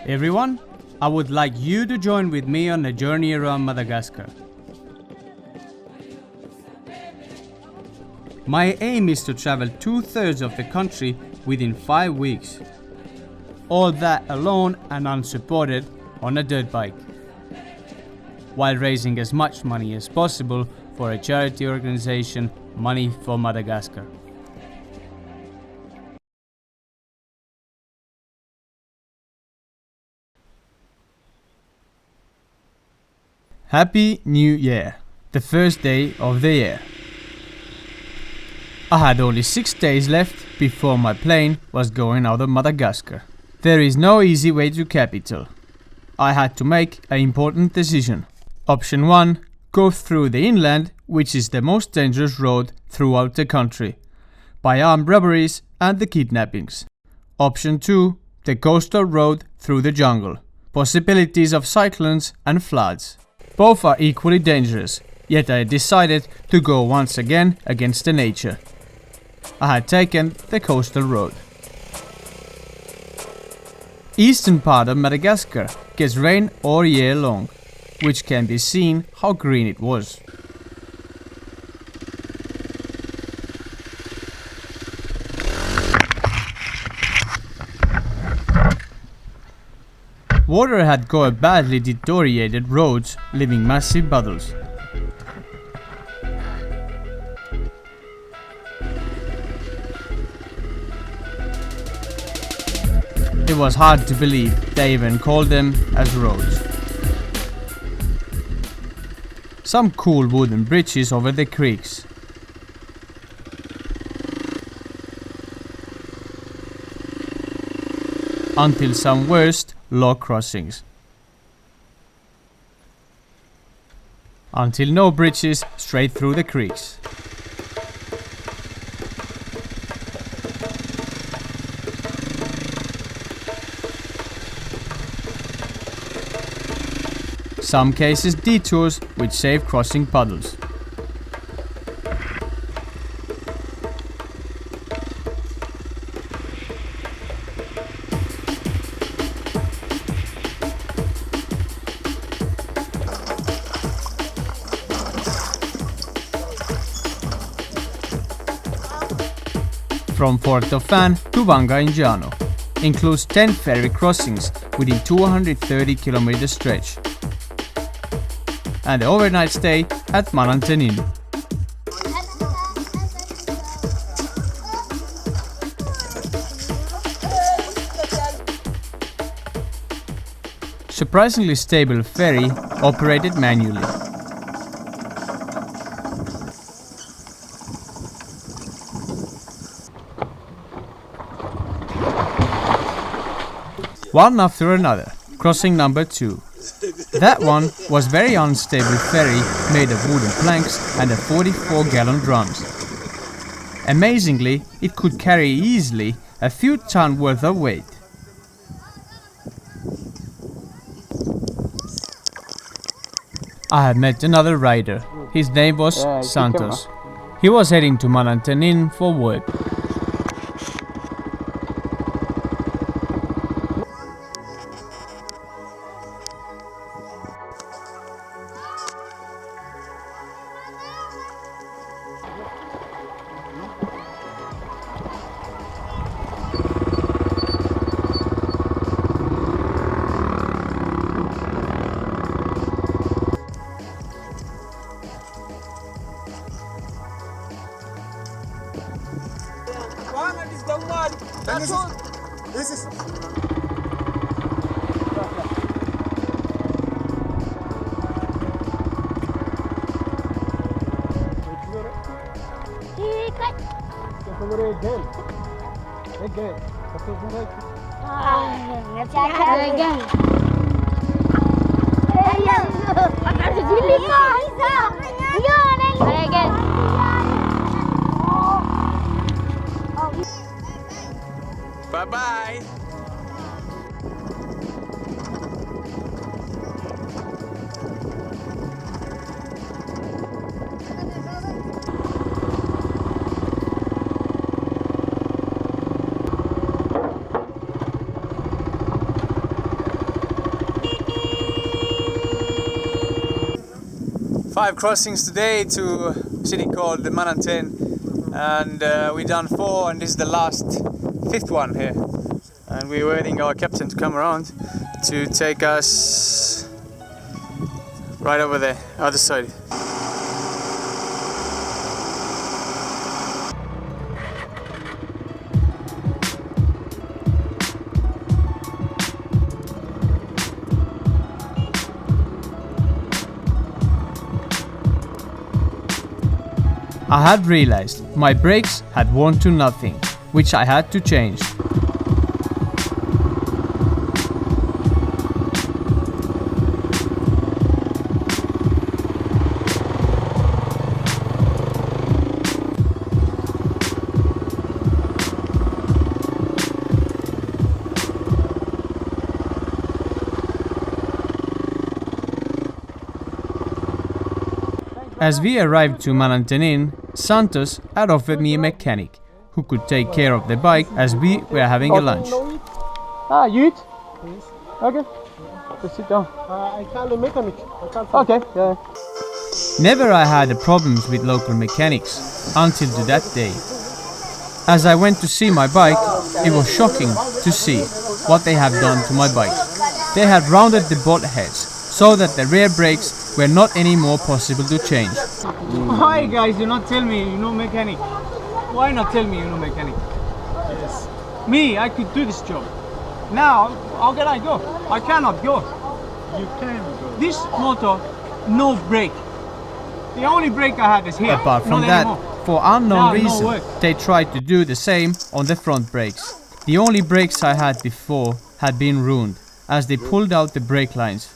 Everyone, I would like you to join with me on a journey around Madagascar. My aim is to travel 2/3 of the country within 5 weeks. All that alone and unsupported on a dirt bike, while raising as much money as possible for a charity organization, Money for Madagascar. Happy New Year, the first day of the year. I had only 6 days left before my plane was going out of Madagascar. There is no easy way to capital. I had to make an important decision. Option 1, go through the inland, which is the most dangerous road throughout the country, by armed robberies and the kidnappings. Option 2, the coastal road through the jungle, possibilities of cyclones and floods. Both are equally dangerous, yet I decided to go once again against the nature. I had taken the coastal road. Eastern part of Madagascar gets rain all year long, which can be seen how green it was. Water had got badly deteriorated roads, leaving massive puddles. It was hard to believe they even called them as roads. Some cool wooden bridges over the creeks. Until some worst log crossings. Until no bridges straight through the creeks. Some cases detours with safe crossing puddles. From Fort Dauphin to Vanga-Injano includes 10 ferry crossings within 230-kilometer stretch, and the overnight stay at Manantenin. Surprisingly stable ferry operated manually. One after another, crossing number 2. That one was very unstable ferry made of wooden planks and a 44-gallon drums. Amazingly, it could carry easily a few ton worth of weight. I had met another rider. His name was Santos. He was heading to Manantenin for work. This is bye-bye. 5 crossings today to a city called Mananten, and we done 4, and this is the last 5th one here. And we're waiting our captain to come around to take us right over there, other side. I had realized my brakes had worn to nothing, which I had to change. As we arrived to Manantenin, Santos had offered me a mechanic who could take care of the bike as we were having a lunch. You eat? Okay. Just sit down. I call the mechanic. Okay, yeah. Never I had problems with local mechanics until to that day. As I went to see my bike, it was shocking to see what they have done to my bike. They had rounded the bolt heads so that the rear brakes were not anymore possible to change. Why guys, you not tell me you know mechanic? Why not tell me you know mechanic? Yes. Me, I could do this job. Now, how can I go? I cannot go. You can go. This motor, no brake. The only brake I had is here. Apart from not that, anymore. for unknown No reason, work. they tried to do the same on the front brakes. The only brakes I had before had been ruined, as they pulled out the brake lines.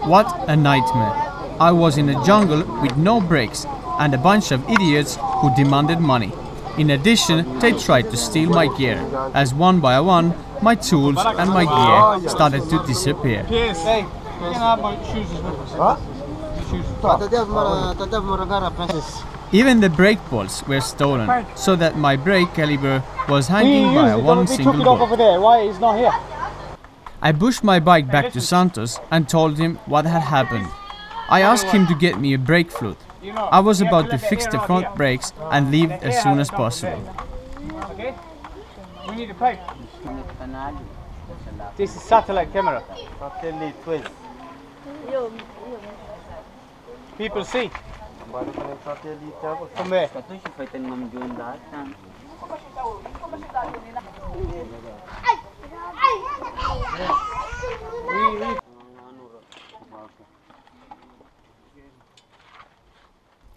What a nightmare. I was in a jungle with no brakes and a bunch of idiots who demanded money. In addition, they tried to steal my gear, as one by one, my tools and my gear started to disappear. Yes. Hey, you can have my shoes as well. Shoes. Even the brake bolts were stolen, so that my brake caliper was hanging by one single took it off bolt. over there. Why it's not here? I pushed my bike back to Santos and told him what had happened. I asked him to get me a brake fluid. I was about to fix the front brakes and leave as soon as possible. Okay. We need a pipe. This is satellite camera. People see. From there.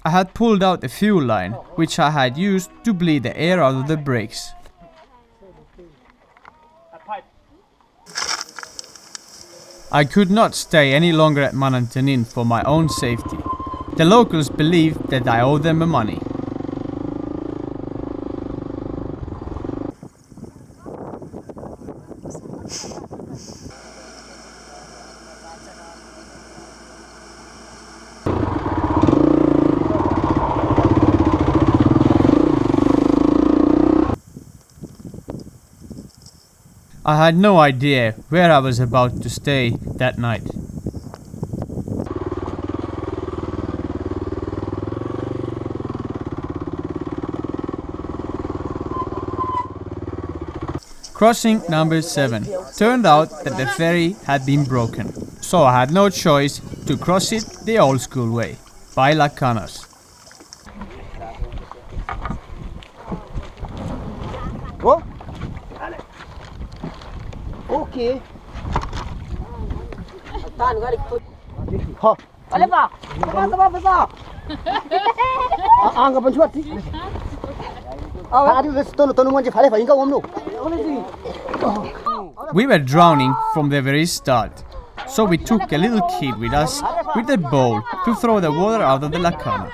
I had pulled out the fuel line, which I had used to bleed the air out of the brakes. I could not stay any longer at Manantenin for my own safety. The locals believed that I owed them money. I had no idea where I was about to stay that night. Crossing number 7. Turned out that the ferry had been broken, so I had no choice to cross it the old school way, by Lacanas. Oh. Okay. We were drowning from the very start, so we took a little kid with us with a bowl to throw the water out of the Lacana.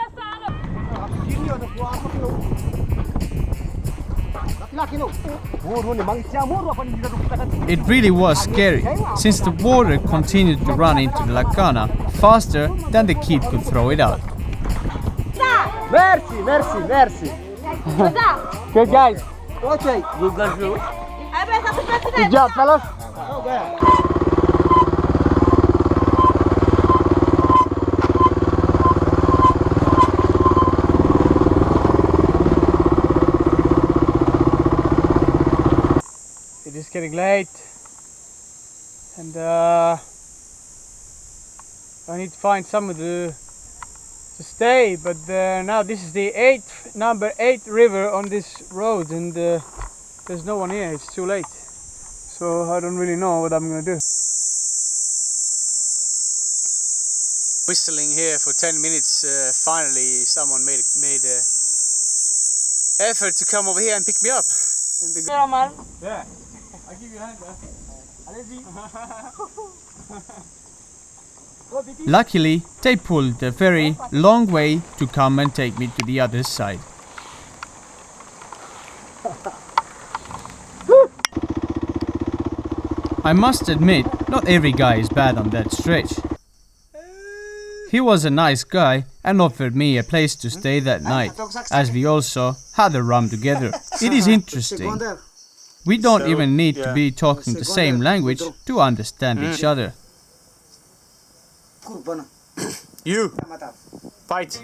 It really was scary, since the water continued to run into the Lacana faster than the kid could throw it out. Merci. Good guys. Okay. Good job, fellas. it's getting late, and I need to find somewhere to stay. But now this is the number 8 river on this road, and there's no one here. It's too late, so I don't really know what I'm gonna do. Whistling here for 10 minutes. Finally, someone made a effort to come over here and pick me up. And the yeah, I give you a hand. Luckily, they pulled the ferry long way to come and take me to the other side. I must admit, not every guy is bad on that stretch. He was a nice guy and offered me a place to stay that night, as we also had a rum together. It is interesting. We don't even need to be talking the same language to understand each other. You. Fight.